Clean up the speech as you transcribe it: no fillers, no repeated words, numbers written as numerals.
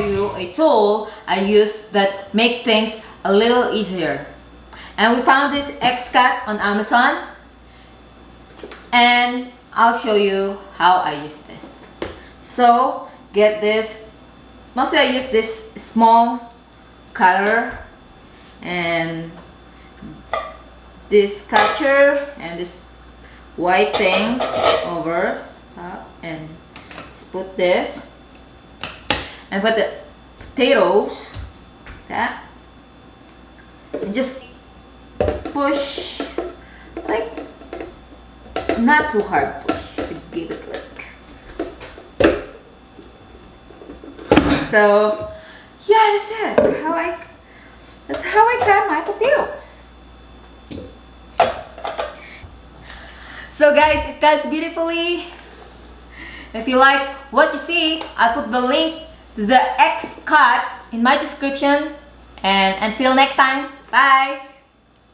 you a tool I use that make things a little easier. And we found this XCUT on Amazon, and I'll show you how I use this. So get this, mostly I use this small cutter and this catcher and this white thing over top, and let's put this and put the potatoes that, and just push, like not too hard push, just give it like. So yeah, that's it. That's how I cut my potatoes. So guys, it cuts beautifully. If you like what you see, I'll put the link to the XCUT in my description. And until next time, bye!